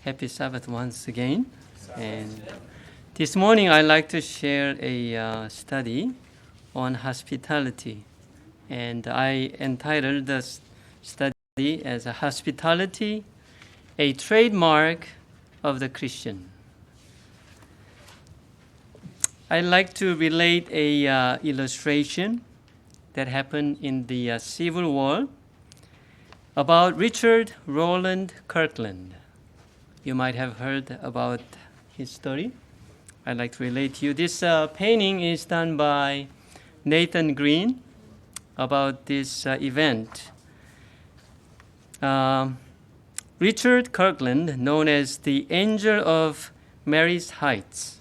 Happy Sabbath once again. And this morning I'd like to share a study on hospitality. And I entitled the study as Hospitality, a Trademark of the Christian. I'd like to relate a illustration that happened in the Civil War about Richard Roland Kirkland. You might have heard about his story. I'd like to relate to you. This painting is done by Nathan Green about this event. Richard Kirkland, known as the Angel of Mary's Heights,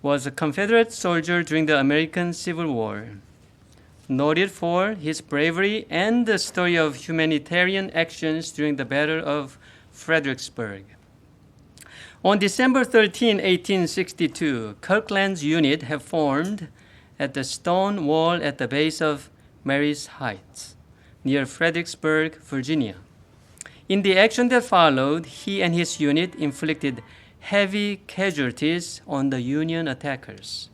was a Confederate soldier during the American Civil War, noted for his bravery and the story of humanitarian actions during the Battle of Fredericksburg. On December 13, 1862, Kirkland's unit had formed at the stone wall at the base of Mary's Heights, near Fredericksburg, Virginia. In the action that followed, he and his unit inflicted heavy casualties on the Union attackers.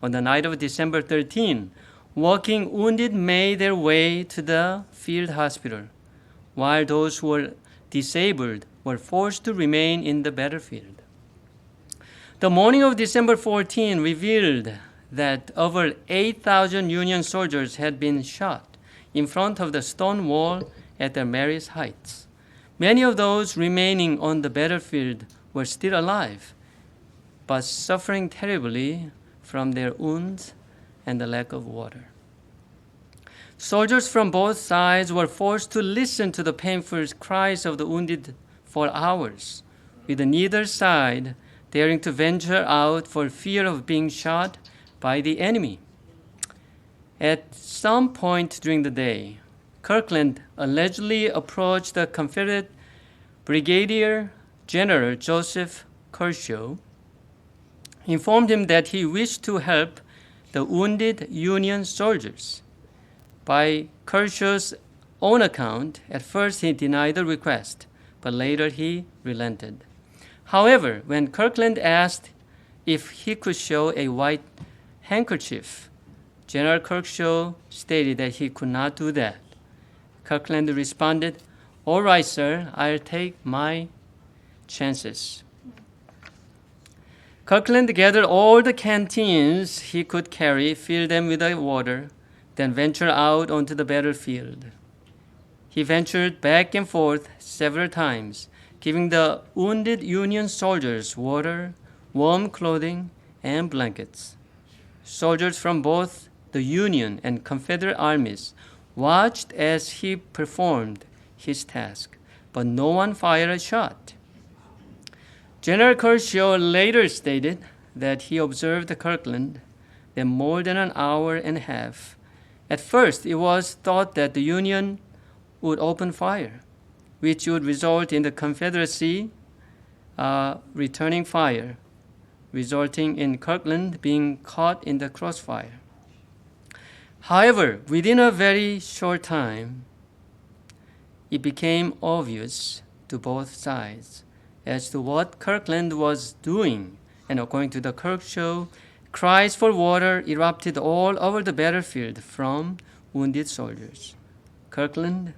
On the night of December 13, walking wounded made their way to the field hospital, while those who were disabled were forced to remain in the battlefield. The morning of December 14 revealed that over 8,000 Union soldiers had been shot in front of the stone wall at the Mary's Heights. Many of those remaining on the battlefield were still alive, but suffering terribly from their wounds and the lack of water. Soldiers from both sides were forced to listen to the painful cries of the wounded for hours, with neither side daring to venture out for fear of being shot by the enemy. At some point during the day, Kirkland allegedly approached the Confederate Brigadier General Joseph Kershaw, informed him that he wished to help the wounded Union soldiers. By Kershaw's own account, at first he denied the request, but later he relented. However, when Kirkland asked if he could show a white handkerchief, General Kershaw stated that he could not do that. Kirkland responded, "All right, sir, I'll take my chances." Kirkland gathered all the canteens he could carry, filled them with water, then ventured out onto the battlefield. He ventured back and forth several times, giving the wounded Union soldiers water, warm clothing, and blankets. Soldiers from both the Union and Confederate armies watched as he performed his task, but no one fired a shot. General Kershaw later stated that he observed Kirkland for more than an hour and a half. At first, it was thought that the Union would open fire, which would result in the Confederacy returning fire, resulting in Kirkland being caught in the crossfire. However, within a very short time, it became obvious to both sides as to what Kirkland was doing, and according to the Kershaw, cries for water erupted all over the battlefield from wounded soldiers. Kirkland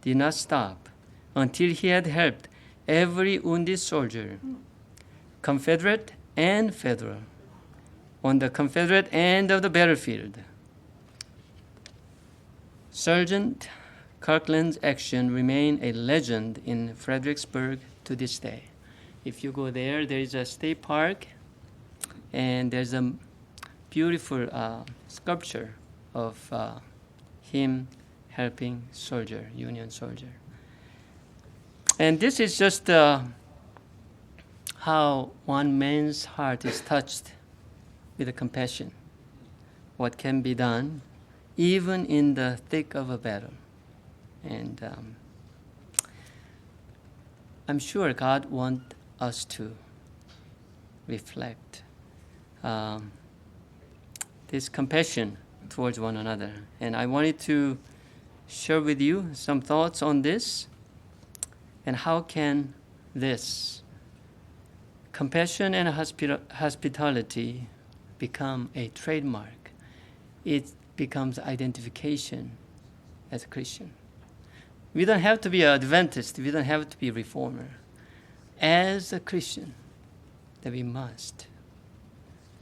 did not stop until he had helped every wounded soldier, Confederate and Federal, on the Confederate end of the battlefield. Sergeant Kirkland's action remains a legend in Fredericksburg to this day. If you go there, there is a state park, and there's a beautiful sculpture of him helping Union soldier. And this is just how one man's heart is touched with compassion. What can be done even in the thick of a battle. And I'm sure God wants us to reflect this compassion towards one another. And I wanted to share with you some thoughts on this and how can this. Compassion and hospitality become a trademark. It becomes identification as a Christian. We don't have to be an Adventist. We don't have to be a reformer. As a Christian, that we must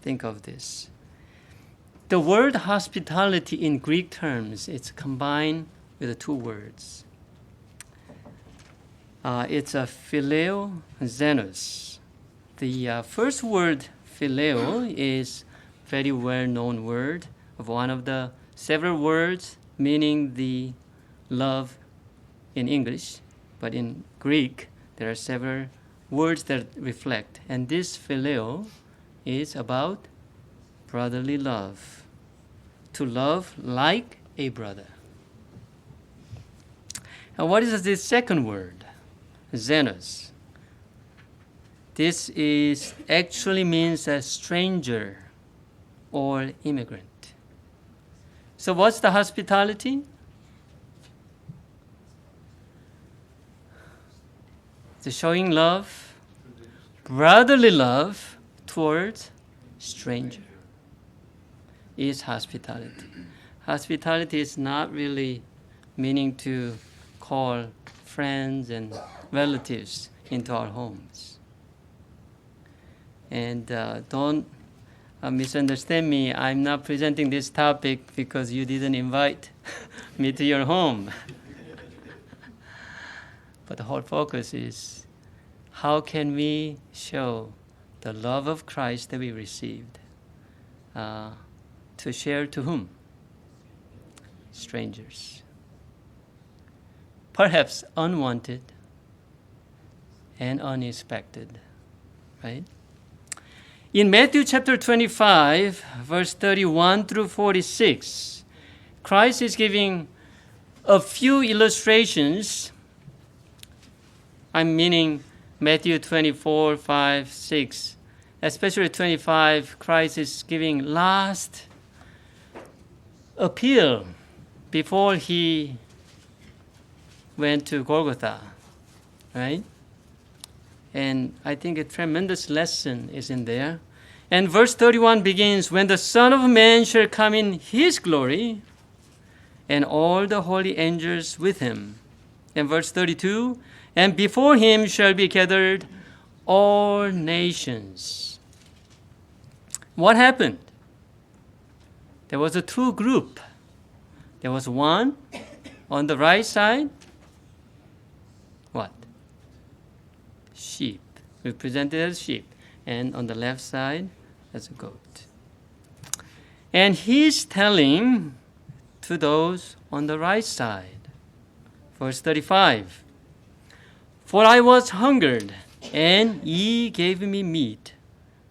think of this. The word hospitality in Greek terms, it's combined with the two words. It's a phileo, xenos. The first word, phileo, is a very well-known word of one of the several words meaning the love in English, but in Greek there are several words that reflect. And this phileo is about brotherly love, to love like a brother. And what is this second word? Xenos. This is actually means a stranger or immigrant. So what's the hospitality? The showing love, brotherly love towards stranger is hospitality. Hospitality is not really meaning to call friends and relatives into our homes. And don't misunderstand me. I'm not presenting this topic because you didn't invite me to your home. But the whole focus is how can we show the love of Christ that we received to share to whom? Strangers. Perhaps unwanted and unexpected, right? In Matthew chapter 25, verse 31 through 46, Christ is giving a few illustrations. I'm meaning Matthew 24, 5, 6. Especially 25, Christ is giving last appeal before he went to Golgotha, right? And I think a tremendous lesson is in there. And verse 31 begins, when the Son of Man shall come in his glory, and all the holy angels with him. And verse 32, and before him shall be gathered all nations. What happened? There was a two group. There was one on the right side. What? Sheep, represented as sheep. And on the left side, as a goat. And he's telling to those on the right side. Verse 35. For I was hungered, and ye gave me meat.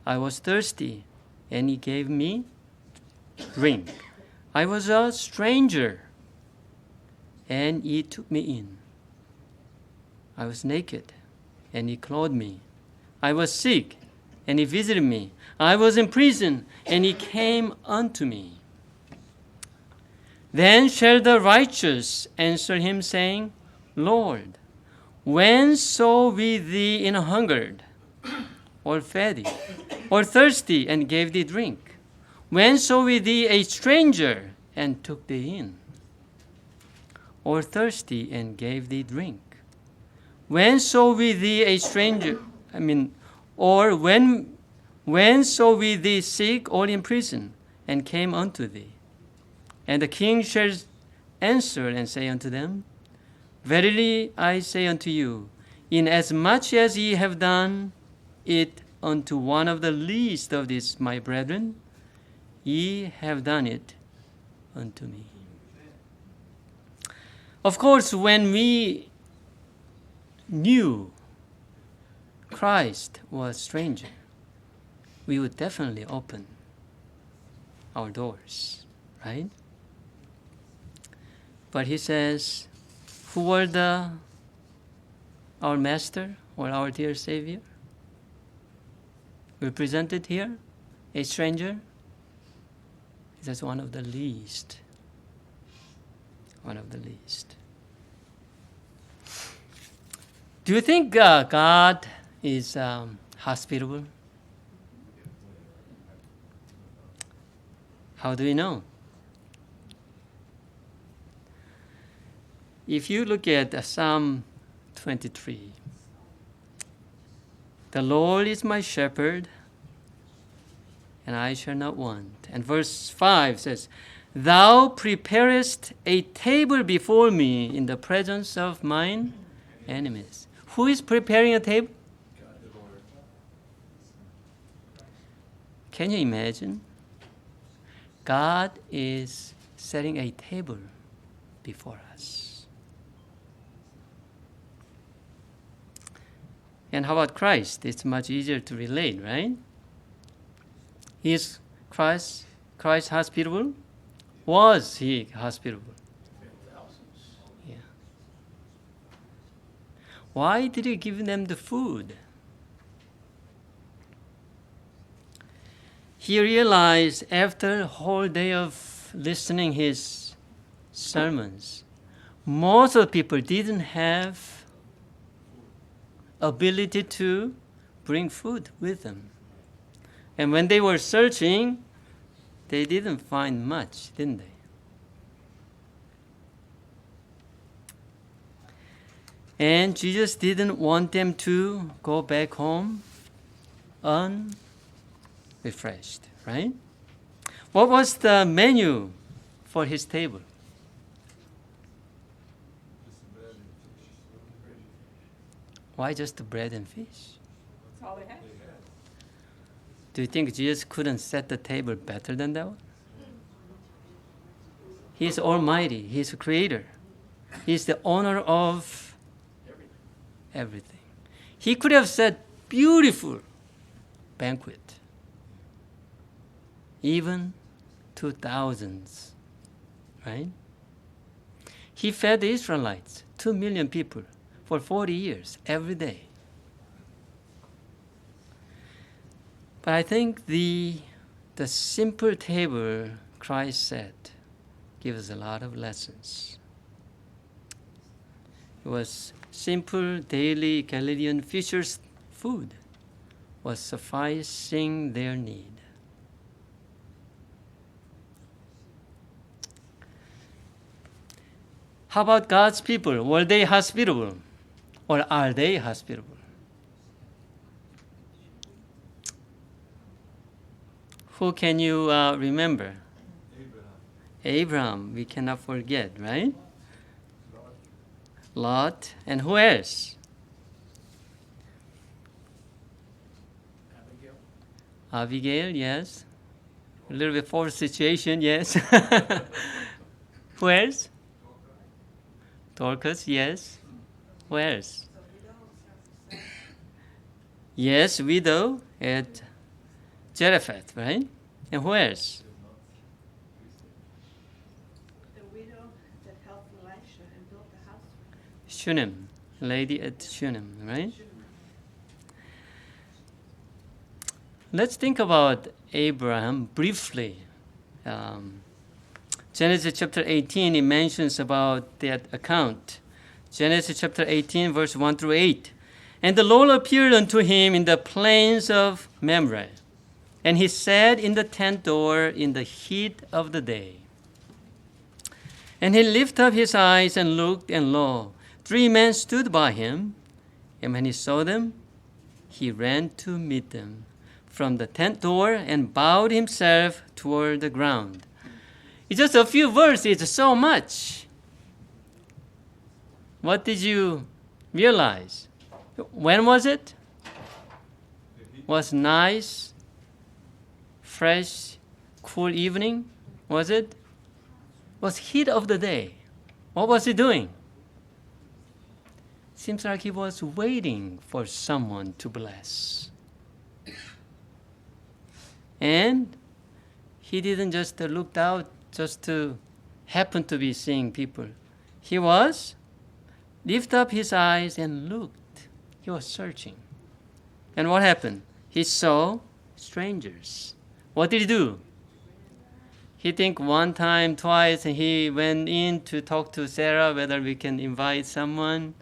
I was thirsty, and ye gave me drink. I was a stranger, and ye took me in. I was naked, and ye clothed me. I was sick, and he visited me. I was in prison, and he came unto me. Then shall the righteous answer him, saying, Lord, when saw we thee in hungered, or fed thee, or thirsty, and gave thee drink? When saw we thee a stranger, and took thee in, or thirsty, and gave thee drink? When saw we thee a stranger, or when saw we thee sick or in prison, and came unto thee? And the king shall answer and say unto them, Verily I say unto you, inasmuch as ye have done it unto one of the least of these my brethren, ye have done it unto me. Of course, when we knew Christ was stranger, we would definitely open our doors, right? But he says, who were our master or our dear Savior? Represented here, a stranger. He says one of the least. One of the least. Do you think God is hospitable? How do we know? If you look at Psalm 23, the Lord is my shepherd, and I shall not want. And verse 5 says, Thou preparest a table before me in the presence of mine enemies. Who is preparing a table? Can you imagine? God is setting a table before us. And how about Christ? It's much easier to relate, right? Is Christ hospitable? Was he hospitable? Yeah. Why did he give them the food? He realized after a whole day of listening his sermons, most of the people didn't have ability to bring food with them. And when they were searching, they didn't find much, didn't they? And Jesus didn't want them to go back home unrefreshed, right? What was the menu for his table? Why just the bread and fish? That's all they had. Do you think Jesus couldn't set the table better than that one? He's almighty. He's a creator. He's the owner of everything. He could have set beautiful banquet, even to thousands, right? He fed the Israelites, 2 million people, for 40 years, every day. But I think the simple table Christ set gives us a lot of lessons. It was simple daily Galilean fishers' food was sufficing their need. How about God's people? Were they hospitable? Or are they hospitable? Who can you remember? Abraham, we cannot forget, right? Lot, and who else? Abigail, yes. A little bit forced situation, yes. Who else? Dorcas, yes. Who else? Yes, widow at Zarephath, right? And who else? The widow that helped Elisha and built the house. Shunem, lady at Shunem, right? Let's think about Abraham briefly. Genesis chapter 18, it mentions about that account. Genesis chapter 18, verse 1 through 8. And the Lord appeared unto him in the plains of Mamre, and he sat in the tent door in the heat of the day. And he lifted up his eyes and looked, and lo, 3 men stood by him. And when he saw them, he ran to meet them from the tent door and bowed himself toward the ground. It's just a few verses, it's so much. What did you realize? When was it? Was nice, fresh, cool evening? Was it? Was heat of the day. What was he doing? Seems like he was waiting for someone to bless. And he didn't just look out just to happen to be seeing people. He was lift up his eyes and looked. He was searching. And what happened? He saw strangers. What did he do? He think one time, twice, and he went in to talk to Sarah whether we can invite someone.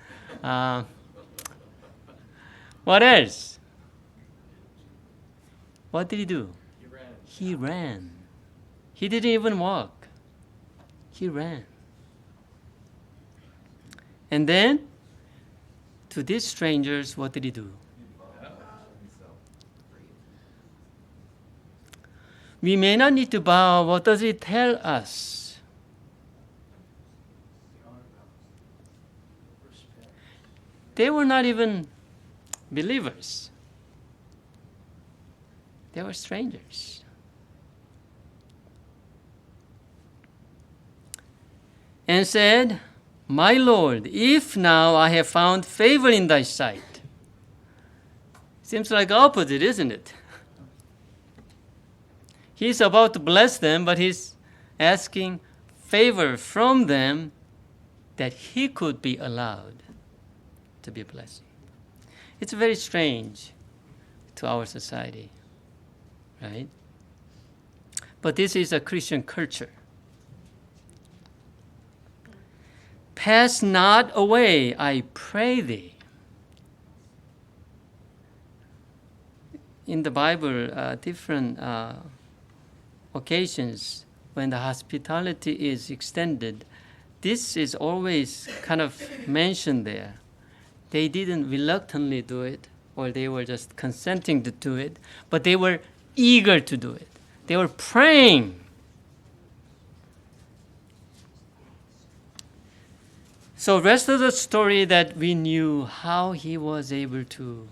What else? What did he do? He ran. He ran. He didn't even walk. He ran. And then, to these strangers, what did he do? We may not need to bow. What does it tell us? They were not even believers. They were strangers. And said, My Lord, if now I have found favor in thy sight. Seems like opposite, isn't it? He's about to bless them, but he's asking favor from them that he could be allowed to be a blessing. It's very strange to our society, right? But this is a Christian culture. Pass not away, I pray thee. In the Bible, different occasions when the hospitality is extended, this is always kind of mentioned there. They didn't reluctantly do it, or they were just consenting to do it, but they were eager to do it. They were praying. So rest of the story that we knew how he was able to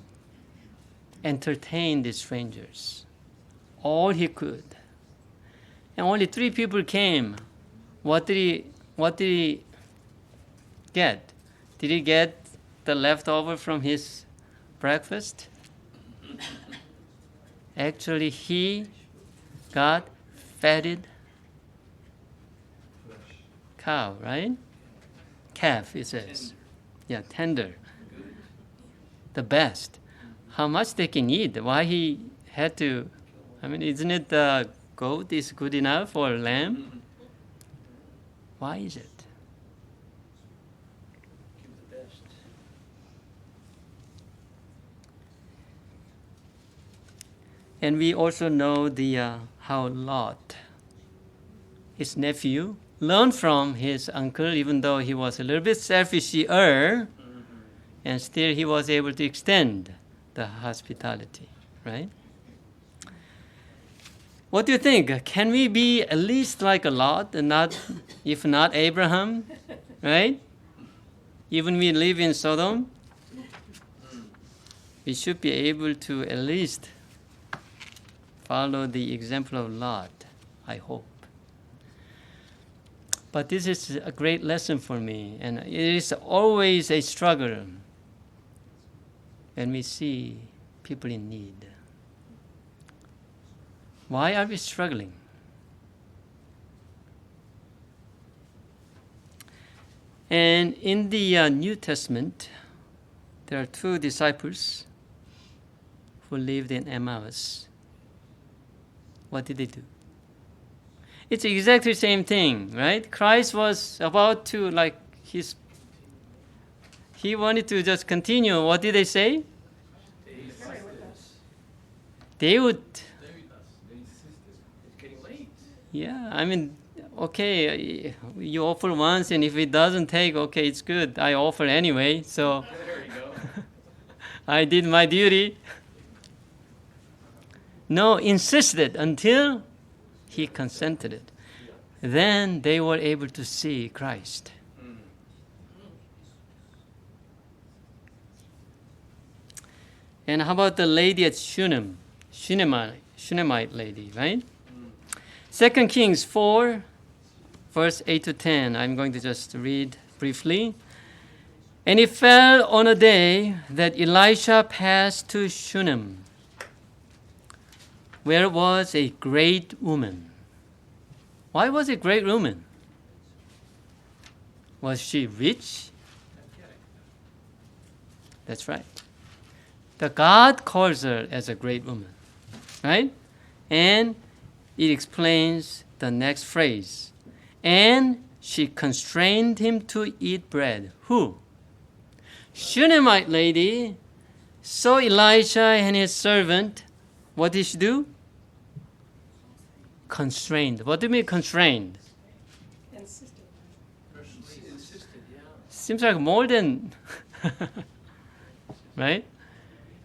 entertain these strangers. All he could. And only 3 people came. What did he get? Did he get the leftover from his breakfast? Actually, he got fatted cow, right? Calf, it says. Yeah, tender. The best. How much they can eat? Why he had to? I mean, isn't it the goat is good enough or lamb? Why is it? Give the best. And we also know the how Lot, his nephew, learned from his uncle, even though he was a little bit selfisher, and still he was able to extend the hospitality, right? What do you think? Can we be at least like a Lot, and not, if not Abraham, right? Even we live in Sodom, we should be able to at least follow the example of Lot, I hope. But this is a great lesson for me, and it is always a struggle when we see people in need. Why are we struggling? And in the New Testament, there are 2 disciples who lived in Emmaus. What did they do? It's exactly the same thing, right? Christ was about to, he wanted to just continue. What did they say? They would. They insisted. It's getting late. Yeah, I mean, okay, you offer once, and if it doesn't take, okay, it's good. I offer anyway, so There you go. I did my duty. No, insisted until he consented it. Then they were able to see Christ. And how about the lady at Shunem? Shunammite lady, right? 2 Kings 4, verse 8 to 10. I'm going to just read briefly. And it fell on a day that Elisha passed to Shunem, where was a great woman. Why was it a great woman? Was she rich? That's right. The God calls her as a great woman, right? And it explains the next phrase. And she constrained him to eat bread. Who? Shunammite lady So Elisha and his servant, what did she do? Constrained. What do you mean constrained? Insisted. She insisted, yeah. Seems like more than, right?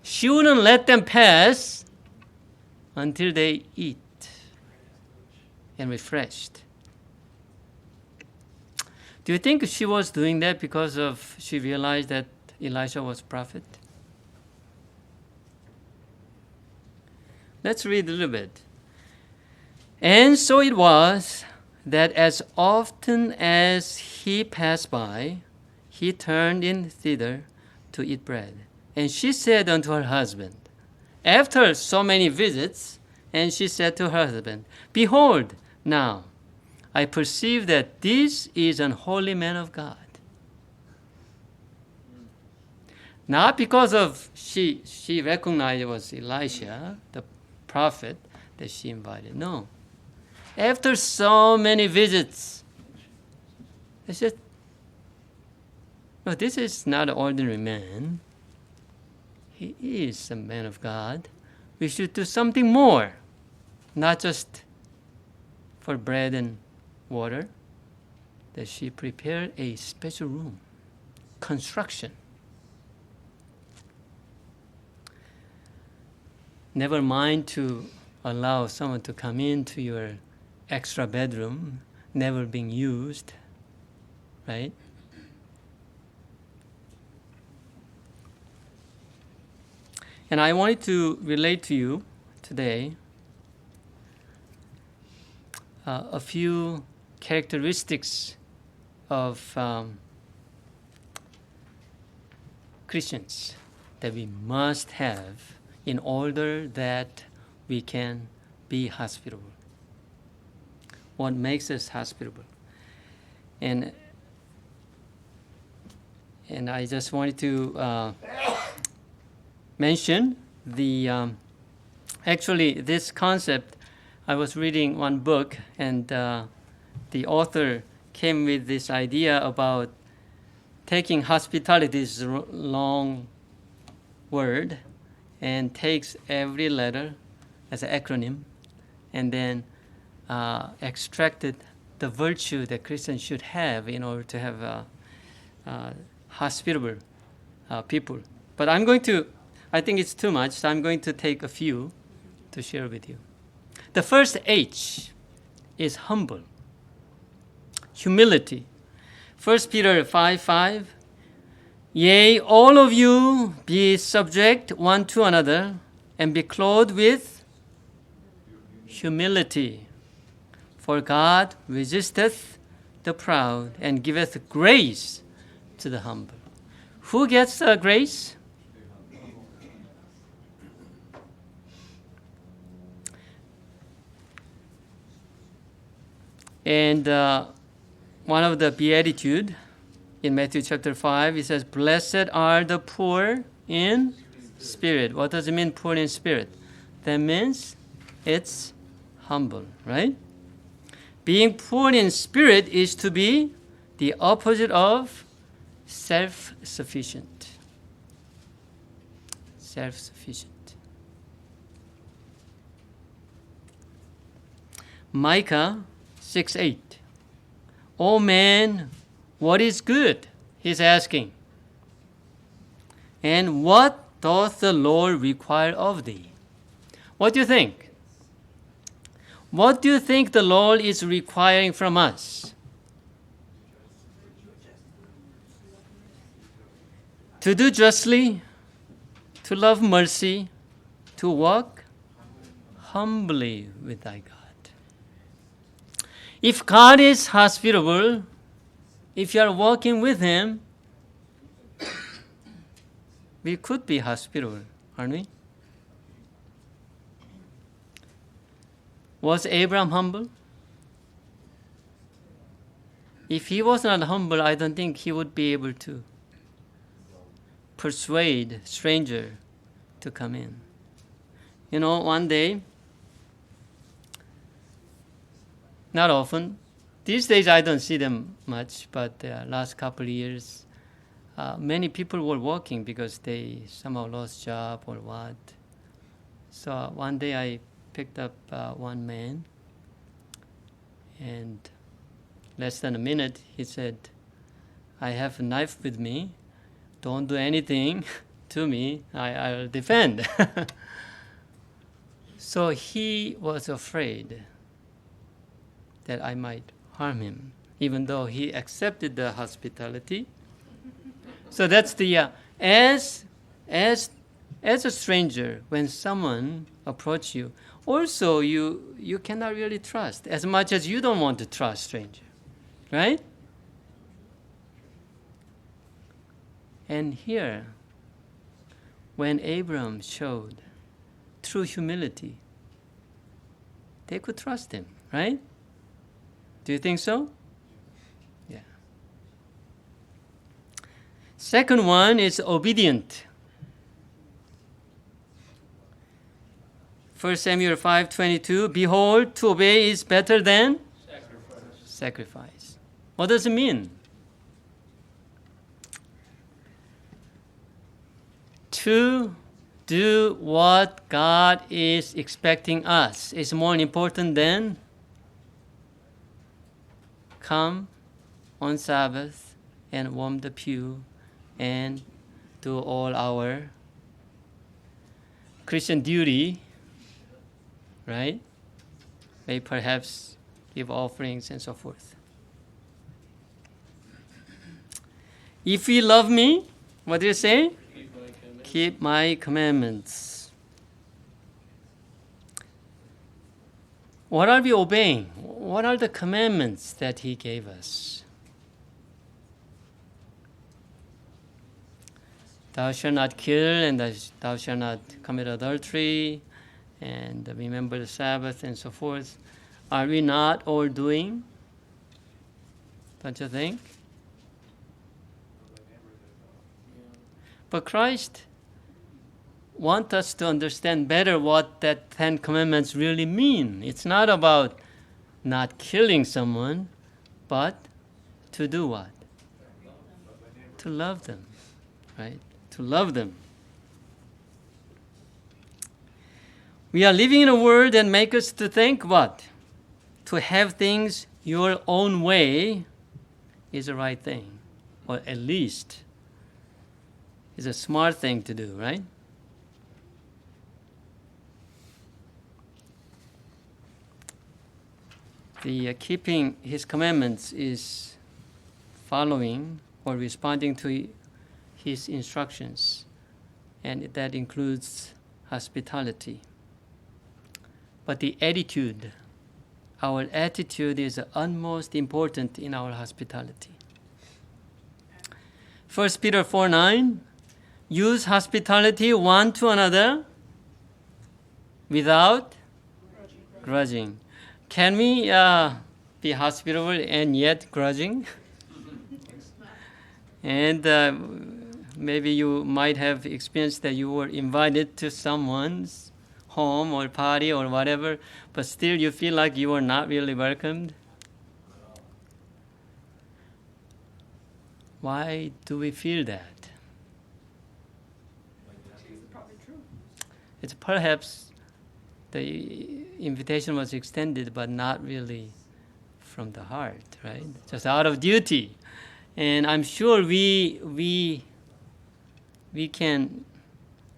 She wouldn't let them pass until they eat and refreshed. Do you think she was doing that because of she realized that Elisha was prophet? Let's read a little bit. And so it was that as often as he passed by, he turned in thither to eat bread. And she said unto her husband, after so many visits, and she said to her husband, behold, now I perceive that this is an holy man of God. Not because of she recognized it was Elisha, the prophet, that she invited. No. After so many visits, I said, no, this is not an ordinary man. He is a man of God. We should do something more, not just for bread and water, that she prepared a special room, construction. Never mind to allow someone to come into your extra bedroom, never being used, right? And I wanted to relate to you today a few characteristics of Christians that we must have in order that we can be hospitable. What makes us hospitable? And I just wanted to mention the actually this concept. I was reading one book, and the author came with this idea about taking hospitality, this long word, and takes every letter as an acronym, and then extracted the virtue that Christians should have in order to have hospitable people. But I think it's too much, so I'm going to take a few to share with you. The first H is humble. Humility. 1 Peter 5:5. Yea, all of you be subject one to another, and be clothed with humility. For God resisteth the proud, and giveth grace to the humble. Who gets grace? And one of the Beatitudes in Matthew chapter 5, it says, blessed are the poor in spirit. What does it mean, poor in spirit? That means it's humble, right? Being poor in spirit is to be the opposite of self-sufficient. Self-sufficient. Micah 6:8. Oh man, what is good? He's asking. And what doth the Lord require of thee? What do you think? What do you think the Lord is requiring from us? To do justly, to love mercy, to walk humbly with thy God. If God is hospitable, if you are walking with Him, we could be hospitable, aren't we? Was Abraham humble? If he was not humble, I don't think he would be able to persuade stranger to come in. You know, one day, not often, these days I don't see them much, but the last couple of years, many people were walking because they somehow lost job or what. So one day I picked up one man, and less than a minute he said, "I have a knife with me. Don't do anything to me. I'll defend." So he was afraid that I might harm him, even though he accepted the hospitality. So that's the as a stranger, when someone approaches you, also you cannot really trust as much as you don't want to trust stranger, right? And here, when Abraham showed true humility, they could trust him, right? Do you think so? Yeah. Second one is obedient. 1 Samuel 5:22, behold, to obey is better than sacrifice. What does it mean? To do what God is expecting us is more important than come on Sabbath and warm the pew and do all our Christian duty, right? May perhaps give offerings and so forth. If you love me, what do you say? Keep my commandments. What are we obeying? What are the commandments that he gave us? Thou shalt not kill, and thou shalt not commit adultery, and remember the Sabbath, and so forth. Are we not all doing? Don't you think? But Christ wants us to understand better what that 10 Commandments really mean. It's not about not killing someone, but to do what? To love them, right? To love them. We are living in a world that makes us to think what? To have things your own way is the right thing, or at least is a smart thing to do, right? The keeping his commandments is following or responding to his instructions, and that includes hospitality. But the attitude, our attitude is utmost important in our hospitality. 1 Peter 4:9, use hospitality one to another without grudging. Can we be hospitable and yet grudging? And maybe you might have experienced that you were invited to someone's home or party or whatever, but still you feel like you were not really welcomed. Why do we feel that? It's probably true. It's perhaps the invitation was extended, but not really from the heart, right? Just out of duty. And I'm sure we can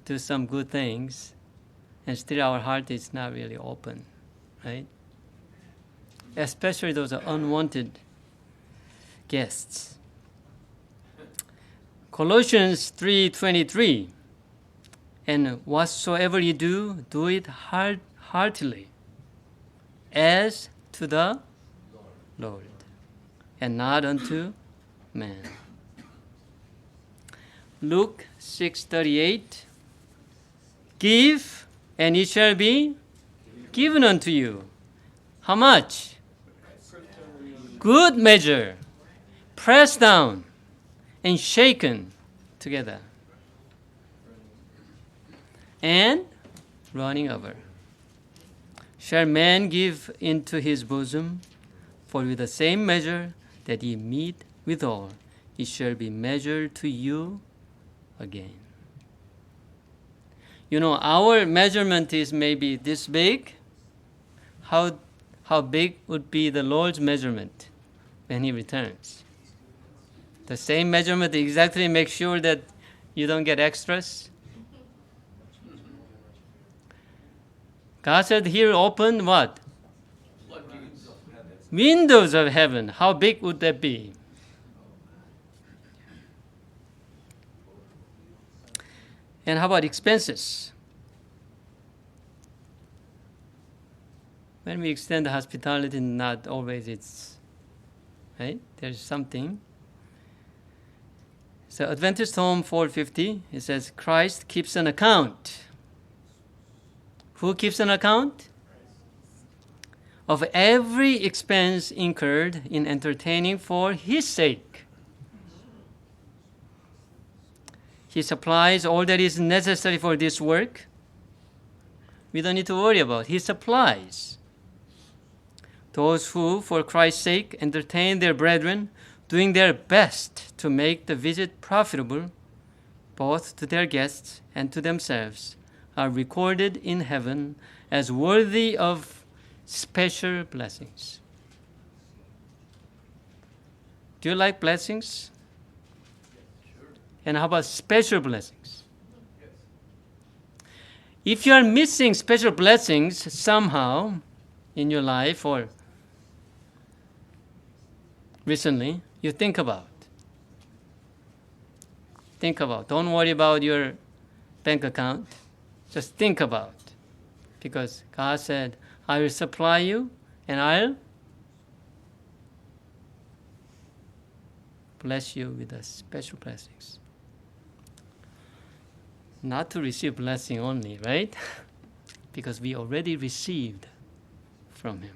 do some good things, and still our heart is not really open, right? Especially those unwanted guests. Colossians 3:23. And whatsoever you do, do it heartily, as to the Lord, and not unto man. Luke 6:38. Give, and it shall be given unto you. How much? Good measure, pressed down and shaken together, and running over. Shall man give into his bosom? For with the same measure that ye meet withal, it shall be measured to you again. You know, our measurement is maybe this big. How big would be the Lord's measurement when He returns? The same measurement exactly makes sure that you don't get extras. God said He'll open what? Windows of heaven. How big would that be? And how about expenses? When we extend the hospitality, not always it's, right? There's something. So Adventist Home 450, it says, Christ keeps an account. Who keeps an account? Of every expense incurred in entertaining for His sake. He supplies all that is necessary for this work. We don't need to worry about it. He supplies. Those who, for Christ's sake, entertain their brethren, doing their best to make the visit profitable, both to their guests and to themselves, are recorded in heaven as worthy of special blessings. Do you like blessings? And how about special blessings? If you are missing special blessings somehow in your life or recently, you think about. Think about. Don't worry about your bank account. Just think about. Because God said, I will supply you and I'll bless you with the special blessings. Not to receive blessing only, right? Because we already received from Him.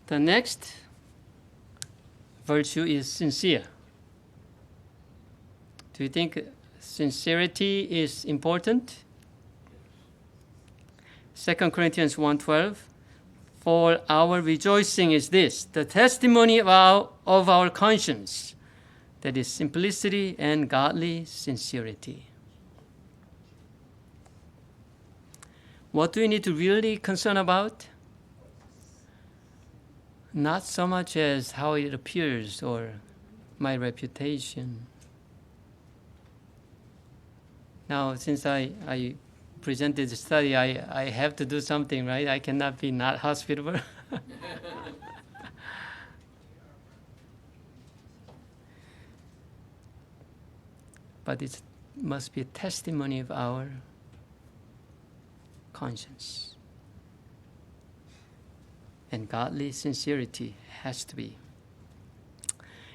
The next virtue is sincere. Do you think sincerity is important? 2 Corinthians 1:12, for our rejoicing is this, the testimony of our conscience, that is simplicity and godly sincerity. What do we need to really concern about? Not so much as how it appears or my reputation. Now, since I presented the study, I have to do something, right? I cannot be not hospitable. But it must be a testimony of our conscience. And godly sincerity has to be.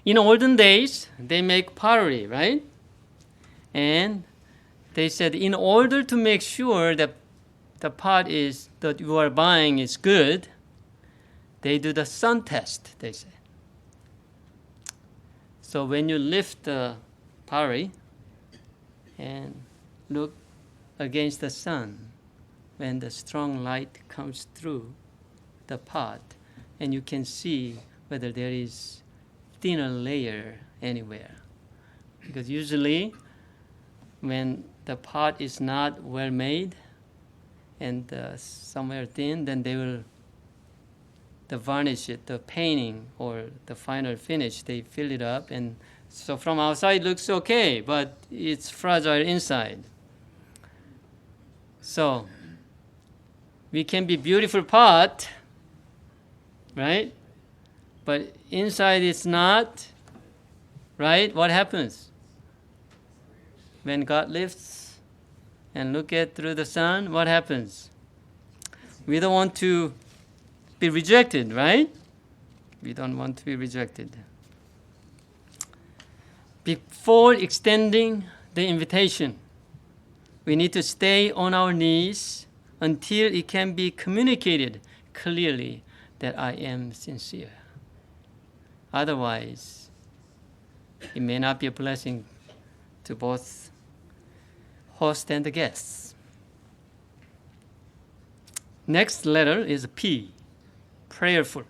In olden days, they make pottery, right? And they said in order to make sure that the pot that you are buying is good, they do the sun test, they say. So when you lift the pottery and look against the sun, when the strong light comes through the pot, and you can see whether there is thinner layer anywhere. Because usually when the pot is not well made and somewhere thin, then they will varnish it, the painting or the final finish, they fill it up, and so from outside it looks okay, but it's fragile inside. So we can be beautiful pot, right? But inside it's not, right? What happens? When God lifts and look at through the sun, what happens? We don't want to be rejected, right? We don't want to be rejected. Before extending the invitation, we need to stay on our knees until it can be communicated clearly that I am sincere. Otherwise, it may not be a blessing to both host and the guests. Next letter is P, prayerful.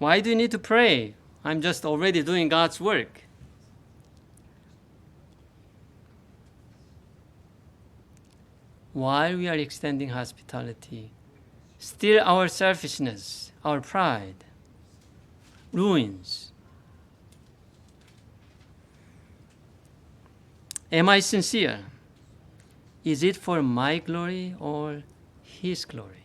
Why do you need to pray? I'm just already doing God's work. While we are extending hospitality, still our selfishness, our pride ruins. Am I sincere? Is it for my glory or His glory?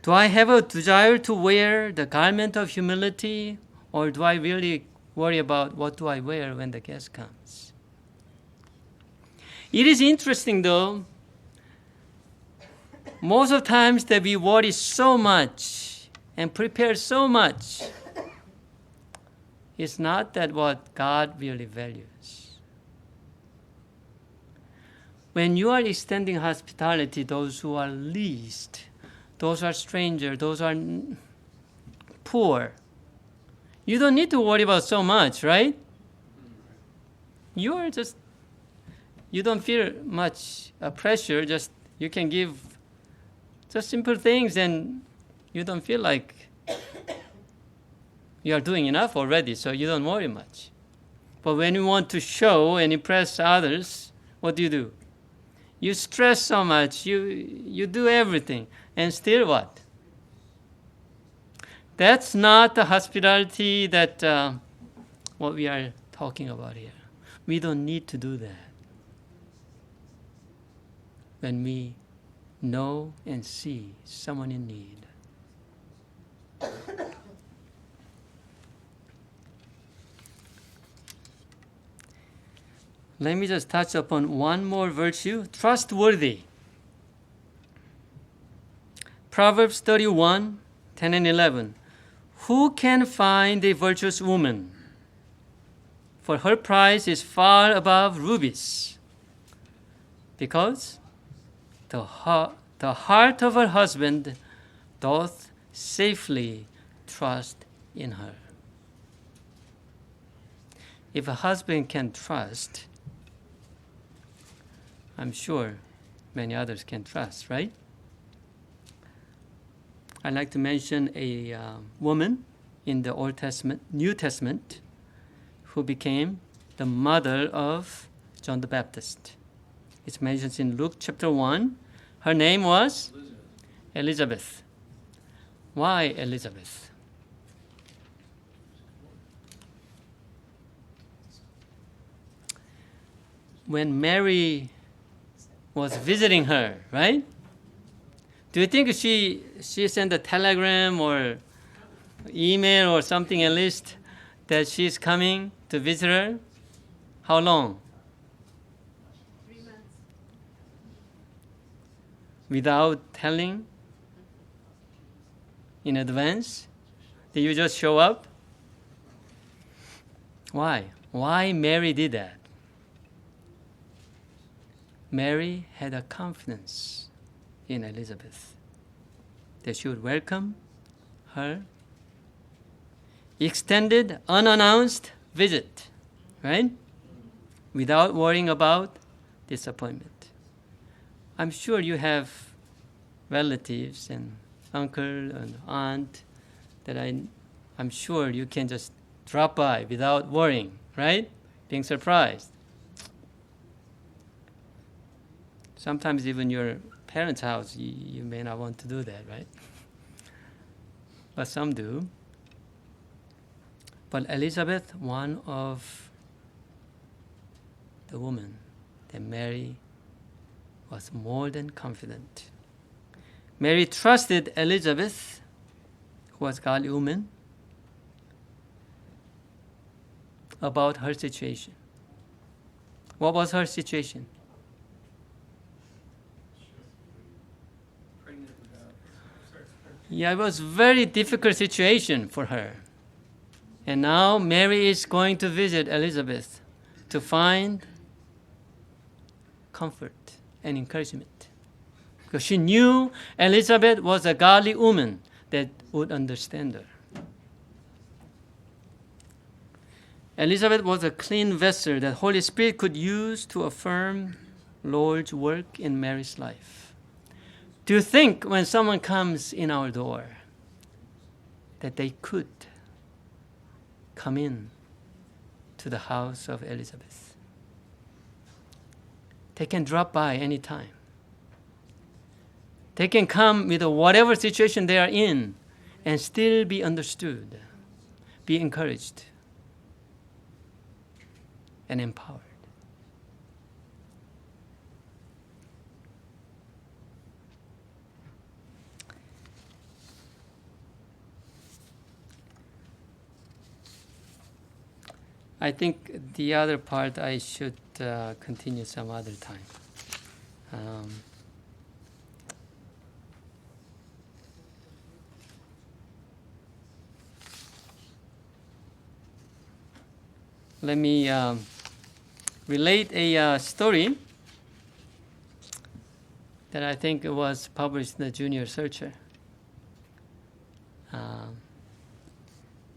Do I have a desire to wear the garment of humility, or do I really worry about what do I wear when the guest comes? It is interesting though, most of the times that we worry so much and prepare so much, it's not that what God really values. When you are extending hospitality, those who are least, those are strangers, those are poor, you don't need to worry about so much, right? You don't feel much pressure, just you can give just simple things and you don't feel like you are doing enough already, so you don't worry much. But when you want to show and impress others, what do? You stress so much, you do everything, and still what? That's not the hospitality that what we are talking about here. We don't need to do that. When we know and see someone in need. Let me just touch upon one more virtue, trustworthy. Proverbs 31, 10 and 11. Who can find a virtuous woman? For her price is far above rubies. Because the heart of her husband doth safely trust in her. If a husband can trust, I'm sure many others can trust, right? I'd like to mention a woman in the Old Testament, New Testament, who became the mother of John the Baptist. It's mentioned in Luke chapter 1. Her name was Elizabeth. Why Elizabeth? When Mary was visiting her, right? Do you think she sent a telegram or email or something at least that she's coming to visit her? How long? 3 months. Without telling in advance? Did you just show up? Why? Why Mary did that? Mary had a confidence in Elizabeth that she would welcome her extended, unannounced visit, right? Without worrying about disappointment. I'm sure you have relatives and uncle and aunt that I'm sure you can just drop by without worrying, right? Being surprised. Sometimes even your parents' house, you may not want to do that, right? But some do. But Elizabeth, one of the women that Mary was more than confident. Mary trusted Elizabeth, who was a godly woman, about her situation. What was her situation? Yeah, it was a very difficult situation for her. And now Mary is going to visit Elizabeth to find comfort and encouragement. Because she knew Elizabeth was a godly woman that would understand her. Elizabeth was a clean vessel that Holy Spirit could use to affirm Lord's work in Mary's life. Do you think when someone comes in our door, that they could come in to the house of Elizabeth. They can drop by anytime. They can come with whatever situation they are in and still be understood, be encouraged, and empowered. I think the other part I should continue some other time. Let me relate a story that I think was published in the Junior Searcher.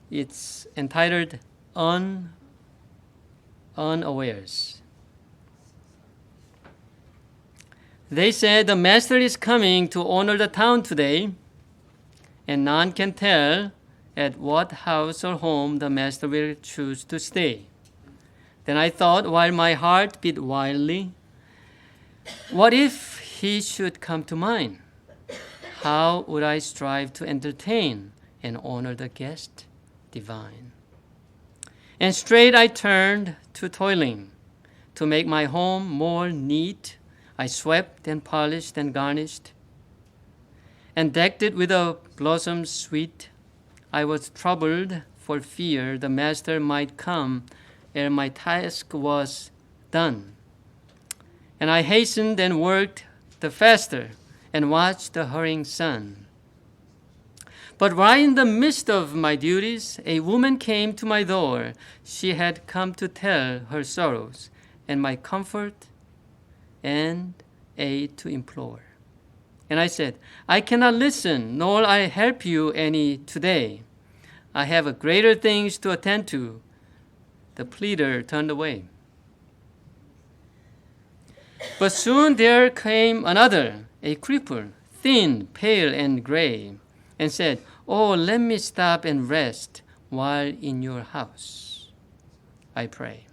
It's entitled Unawares. They said the master is coming to honor the town today, and none can tell at what house or home the master will choose to stay. Then I thought, while my heart beat wildly, what if he should come to mine? How would I strive to entertain and honor the guest divine? And straight I turned to toiling. To make my home more neat, I swept and polished and garnished, and decked it with a blossom sweet. I was troubled for fear the master might come ere my task was done. And I hastened and worked the faster and watched the hurrying sun. But right in the midst of my duties, a woman came to my door. She had come to tell her sorrows and my comfort and aid to implore. And I said, I cannot listen, nor I help you any today. I have greater things to attend to. The pleader turned away. But soon there came another, a cripple, thin, pale, and gray, and said, Oh, let me stop and rest while in your house, I pray.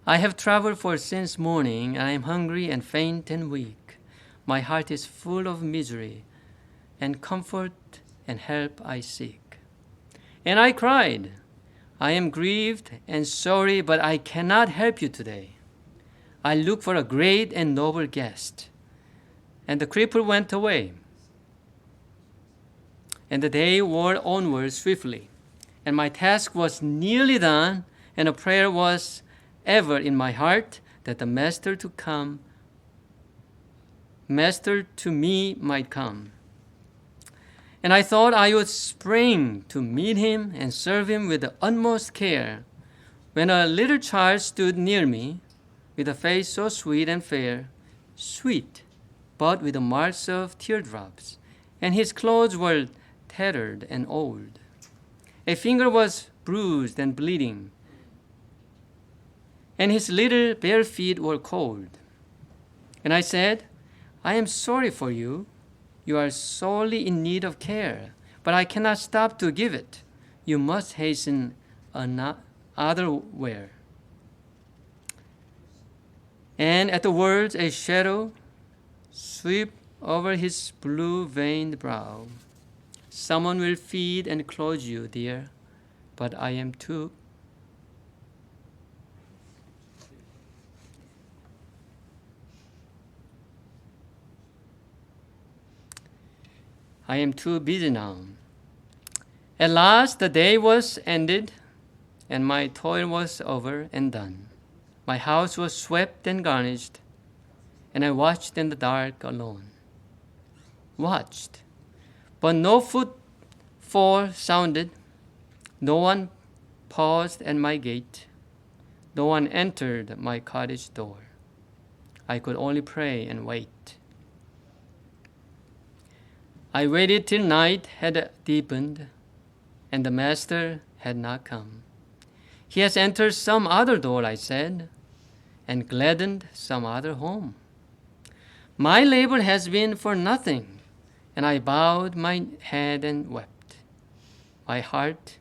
I have traveled since morning, and I am hungry and faint and weak. My heart is full of misery, and comfort and help I seek. And I cried, I am grieved and sorry, but I cannot help you today. I look for a great and noble guest. And the cripple went away. And the day wore onward swiftly, and my task was nearly done, and a prayer was ever in my heart that the master to me might come. And I thought I would spring to meet him and serve him with the utmost care, when a little child stood near me, with a face so sweet and fair, sweet, but with the marks of teardrops, and his clothes were tattered and old. A finger was bruised and bleeding, and his little bare feet were cold. And I said, I am sorry for you. You are sorely in need of care, but I cannot stop to give it. You must hasten otherwhere. And at the words, a shadow swept over his blue-veined brow. Someone will feed and clothe you, dear, but I am too busy now. At last the day was ended, and my toil was over and done. My house was swept and garnished, and I watched in the dark alone. Watched, but no footfall sounded. No one paused at my gate. No one entered my cottage door. I could only pray and wait. I waited till night had deepened, and the master had not come. He has entered some other door, I said, and gladdened some other home. My labor has been for nothing, and I bowed my head and wept. My heart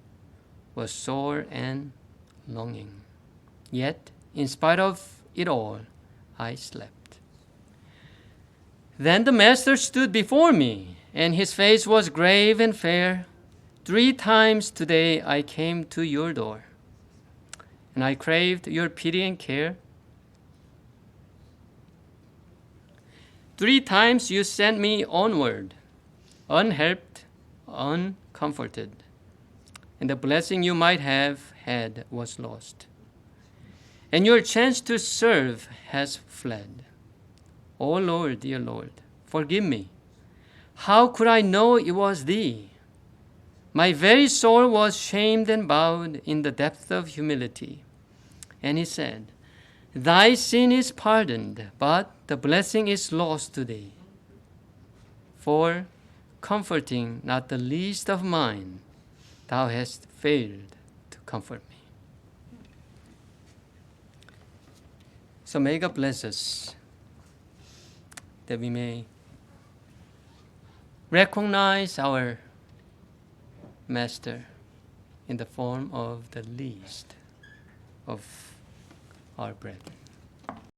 was sore and longing. Yet, in spite of it all, I slept. Then the master stood before me, and his face was grave and fair. 3 times today I came to your door, and I craved your pity and care. 3 times you sent me onward, unhelped, uncomforted, and the blessing you might have had was lost, and your chance to serve has fled. O Lord, dear Lord, forgive me. How could I know it was thee? My very soul was shamed and bowed in the depth of humility. And he said, thy sin is pardoned, but the blessing is lost to thee. For comforting not the least of mine, thou hast failed to comfort me. So may God bless us, that we may recognize our Master in the form of the least of our brethren.